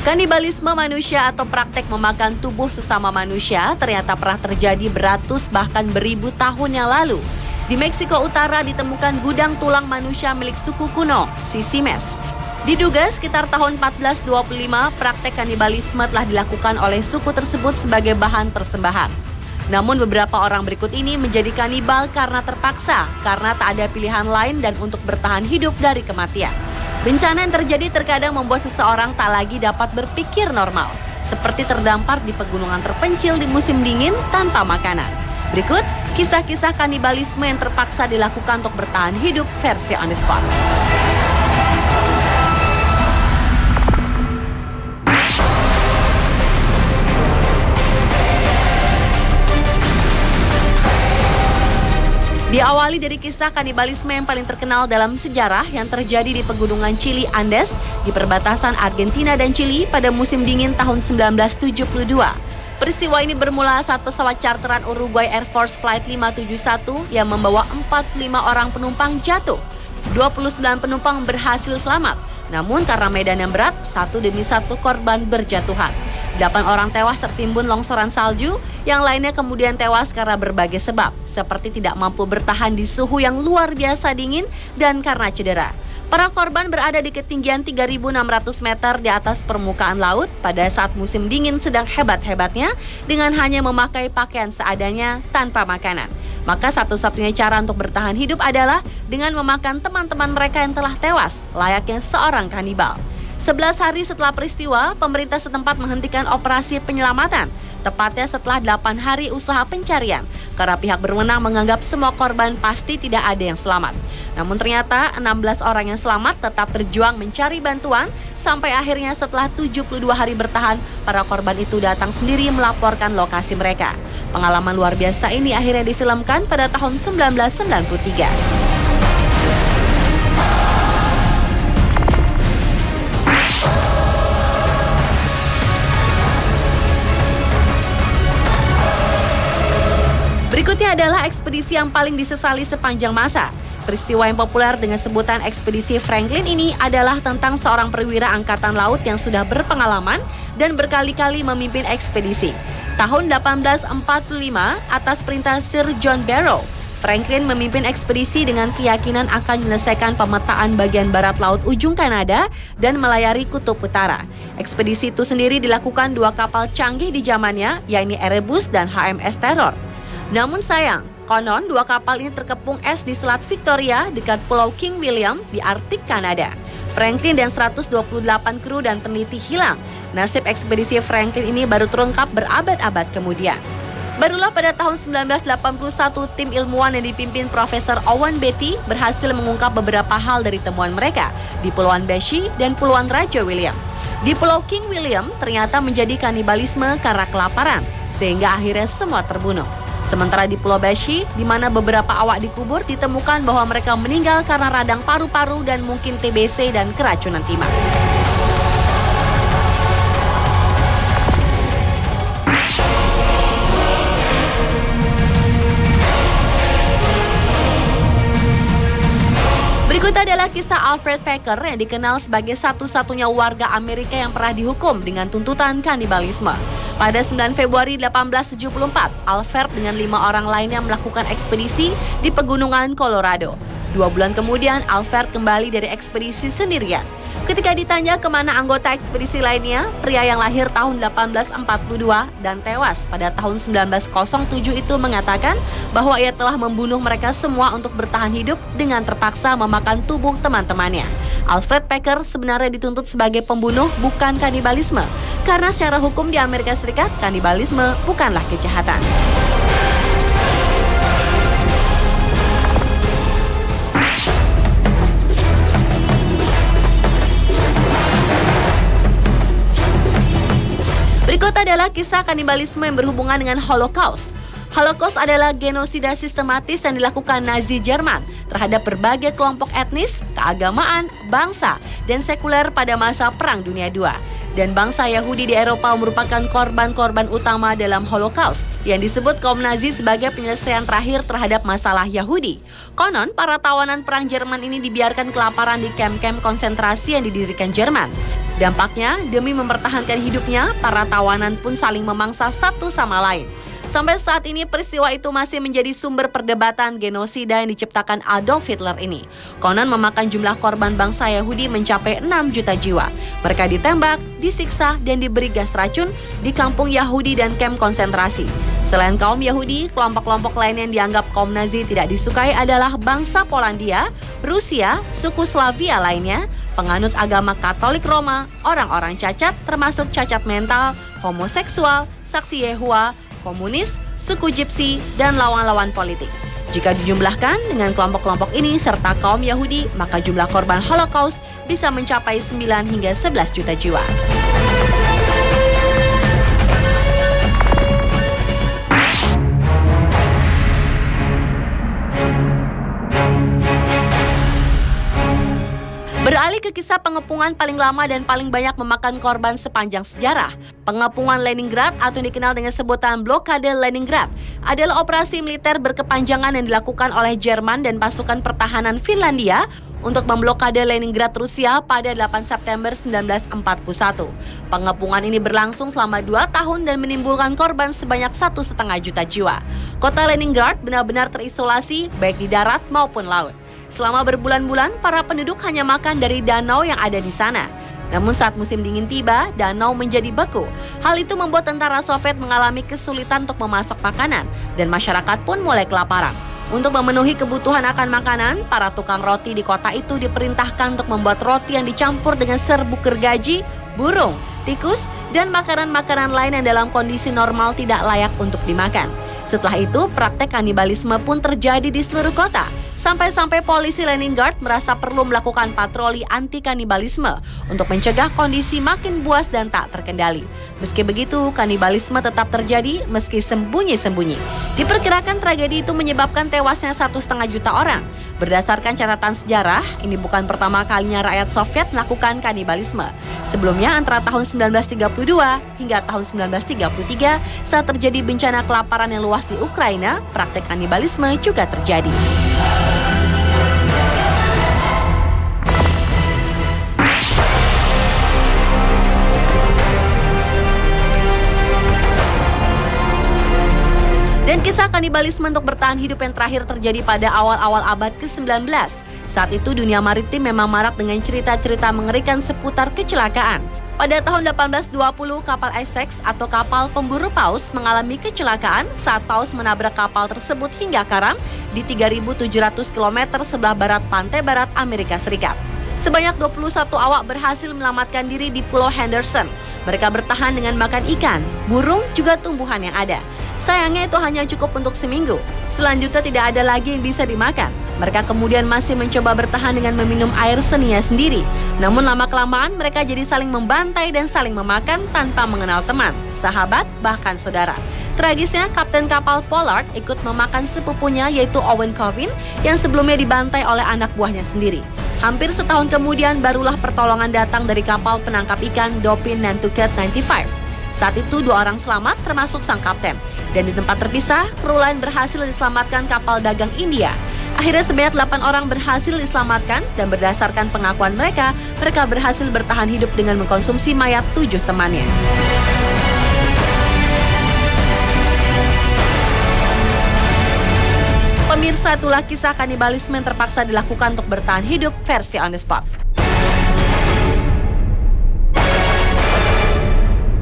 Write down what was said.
Kanibalisme manusia atau praktek memakan tubuh sesama manusia ternyata pernah terjadi beratus bahkan beribu tahun yang lalu. Di Meksiko Utara ditemukan gudang tulang manusia milik suku kuno, Sisimes. Diduga sekitar tahun 1425, praktek kanibalisme telah dilakukan oleh suku tersebut sebagai bahan persembahan. Namun beberapa orang berikut ini menjadi kanibal karena terpaksa, karena tak ada pilihan lain dan untuk bertahan hidup dari kematian. Bencana yang terjadi terkadang membuat seseorang tak lagi dapat berpikir normal, seperti terdampar di pegunungan terpencil di musim dingin tanpa makanan. Berikut, kisah-kisah kanibalisme yang terpaksa dilakukan untuk bertahan hidup versi On The Spot. Diawali dari kisah kanibalisme yang paling terkenal dalam sejarah yang terjadi di pegunungan Chili Andes di perbatasan Argentina dan Chili pada musim dingin tahun 1972. Peristiwa ini bermula saat pesawat charteran Uruguay Air Force Flight 571 yang membawa 45 orang penumpang jatuh. 29 penumpang berhasil selamat, namun karena medan yang berat, satu demi satu korban berjatuhan. 8 orang tewas tertimbun longsoran salju, yang lainnya kemudian tewas karena berbagai sebab, seperti tidak mampu bertahan di suhu yang luar biasa dingin dan karena cedera. Para korban berada di ketinggian 3.600 meter di atas permukaan laut pada saat musim dingin sedang hebat-hebatnya dengan hanya memakai pakaian seadanya tanpa makanan. Maka satu-satunya cara untuk bertahan hidup adalah dengan memakan teman-teman mereka yang telah tewas, layaknya seorang kanibal. 11 hari setelah peristiwa, pemerintah setempat menghentikan operasi penyelamatan, tepatnya setelah 8 hari usaha pencarian, karena pihak berwenang menganggap semua korban pasti tidak ada yang selamat. Namun ternyata 16 orang yang selamat tetap berjuang mencari bantuan, sampai akhirnya setelah 72 hari bertahan, para korban itu datang sendiri melaporkan lokasi mereka. Pengalaman luar biasa ini akhirnya difilmkan pada tahun 1993. Berikutnya adalah ekspedisi yang paling disesali sepanjang masa. Peristiwa yang populer dengan sebutan ekspedisi Franklin ini adalah tentang seorang perwira angkatan laut yang sudah berpengalaman dan berkali-kali memimpin ekspedisi. Tahun 1845, atas perintah Sir John Barrow, Franklin memimpin ekspedisi dengan keyakinan akan menyelesaikan pemetaan bagian barat laut ujung Kanada dan melayari kutub utara. Ekspedisi itu sendiri dilakukan 2 kapal canggih di zamannya, yakni Erebus dan HMS Terror. Namun sayang, konon 2 kapal ini terkepung es di Selat Victoria dekat Pulau King William di Arktik, Kanada. Franklin dan 128 kru dan peneliti hilang. Nasib ekspedisi Franklin ini baru terungkap berabad-abad kemudian. Barulah pada tahun 1981, tim ilmuwan yang dipimpin Profesor Owen Beatty berhasil mengungkap beberapa hal dari temuan mereka di Pulauan Beechey dan Pulauan Raja William. Di Pulau King William ternyata menjadi kanibalisme karena kelaparan, sehingga akhirnya semua terbunuh. Sementara di Pulau Beechey, di mana beberapa awak dikubur, ditemukan bahwa mereka meninggal karena radang paru-paru dan mungkin TBC dan keracunan timah. Berikut adalah kisah Alfred Packer yang dikenal sebagai satu-satunya warga Amerika yang pernah dihukum dengan tuntutan kanibalisme. Pada 9 Februari 1874, Alfred dengan 5 orang lainnya melakukan ekspedisi di pegunungan Colorado. 2 bulan kemudian, Alfred kembali dari ekspedisi sendirian. Ketika ditanya kemana anggota ekspedisi lainnya, pria yang lahir tahun 1842 dan tewas pada tahun 1907 itu mengatakan bahwa ia telah membunuh mereka semua untuk bertahan hidup dengan terpaksa memakan tubuh teman-temannya. Alfred Packer sebenarnya dituntut sebagai pembunuh, bukan kanibalisme, karena secara hukum di Amerika Serikat, kanibalisme bukanlah kejahatan. Berikut adalah kisah kanibalisme yang berhubungan dengan Holocaust. Holocaust adalah genosida sistematis yang dilakukan Nazi Jerman terhadap berbagai kelompok etnis, keagamaan, bangsa, dan sekuler pada masa Perang Dunia II. Dan bangsa Yahudi di Eropa merupakan korban-korban utama dalam Holocaust yang disebut kaum Nazi sebagai penyelesaian terakhir terhadap masalah Yahudi. Konon, para tawanan perang Jerman ini dibiarkan kelaparan di kamp-kamp konsentrasi yang didirikan Jerman. Dampaknya, demi mempertahankan hidupnya, para tawanan pun saling memangsa satu sama lain. Sampai saat ini peristiwa itu masih menjadi sumber perdebatan genosida yang diciptakan Adolf Hitler ini. Konon memakan jumlah korban bangsa Yahudi mencapai 6 juta jiwa. Mereka ditembak, disiksa, dan diberi gas racun di kampung Yahudi dan kamp konsentrasi. Selain kaum Yahudi, kelompok-kelompok lain yang dianggap kaum Nazi tidak disukai adalah bangsa Polandia, Rusia, suku Slavia lainnya, penganut agama Katolik Roma, orang-orang cacat termasuk cacat mental, homoseksual, saksi Yehova, komunis, suku Gypsy, dan lawan-lawan politik. Jika dijumlahkan dengan kelompok-kelompok ini serta kaum Yahudi, maka jumlah korban Holocaust bisa mencapai 9 hingga 11 juta jiwa. Beralih ke kisah pengepungan paling lama dan paling banyak memakan korban sepanjang sejarah. Pengepungan Leningrad atau yang dikenal dengan sebutan blokade Leningrad adalah operasi militer berkepanjangan yang dilakukan oleh Jerman dan pasukan pertahanan Finlandia untuk memblokade Leningrad Rusia pada 8 September 1941. Pengepungan ini berlangsung selama 2 tahun dan menimbulkan korban sebanyak 1,5 juta jiwa. Kota Leningrad benar-benar terisolasi baik di darat maupun laut. Selama berbulan-bulan, para penduduk hanya makan dari danau yang ada di sana. Namun saat musim dingin tiba, danau menjadi beku. Hal itu membuat tentara Soviet mengalami kesulitan untuk memasok makanan, dan masyarakat pun mulai kelaparan. Untuk memenuhi kebutuhan akan makanan, para tukang roti di kota itu diperintahkan untuk membuat roti yang dicampur dengan serbuk gergaji, burung, tikus, dan makanan-makanan lain yang dalam kondisi normal tidak layak untuk dimakan. Setelah itu, praktek kanibalisme pun terjadi di seluruh kota. Sampai-sampai polisi Leningrad merasa perlu melakukan patroli anti-kanibalisme untuk mencegah kondisi makin buas dan tak terkendali. Meski begitu, kanibalisme tetap terjadi meski sembunyi-sembunyi. Diperkirakan tragedi itu menyebabkan tewasnya 1,5 juta orang. Berdasarkan catatan sejarah, ini bukan pertama kalinya rakyat Soviet melakukan kanibalisme. Sebelumnya antara tahun 1932 hingga tahun 1933 saat terjadi bencana kelaparan yang luas di Ukraina, praktek kanibalisme juga terjadi. Dan kisah kanibalisme untuk bertahan hidup yang terakhir terjadi pada awal-awal abad ke-19. Saat itu dunia maritim memang marak dengan cerita-cerita mengerikan seputar kecelakaan. Pada tahun 1820, kapal Essex atau kapal pemburu paus mengalami kecelakaan saat paus menabrak kapal tersebut hingga karam di 3.700 km sebelah barat pantai barat Amerika Serikat. Sebanyak 21 awak berhasil menyelamatkan diri di Pulau Henderson. Mereka bertahan dengan makan ikan, burung, juga tumbuhan yang ada. Sayangnya itu hanya cukup untuk seminggu. Selanjutnya tidak ada lagi yang bisa dimakan. Mereka kemudian masih mencoba bertahan dengan meminum air senia sendiri. Namun lama-kelamaan mereka jadi saling membantai dan saling memakan tanpa mengenal teman, sahabat, bahkan saudara. Tragisnya, kapten kapal Pollard ikut memakan sepupunya yaitu Owen Covin yang sebelumnya dibantai oleh anak buahnya sendiri. Hampir setahun kemudian barulah pertolongan datang dari kapal penangkap ikan Dopin Nantucket 95. Saat itu 2 orang selamat termasuk sang kapten. Dan di tempat terpisah, kru lain berhasil diselamatkan kapal dagang India. Akhirnya sebanyak 8 orang berhasil diselamatkan dan berdasarkan pengakuan mereka berhasil bertahan hidup dengan mengkonsumsi mayat 7 temannya. Pemirsa, itulah kisah kanibalisme yang terpaksa dilakukan untuk bertahan hidup versi On The Spot.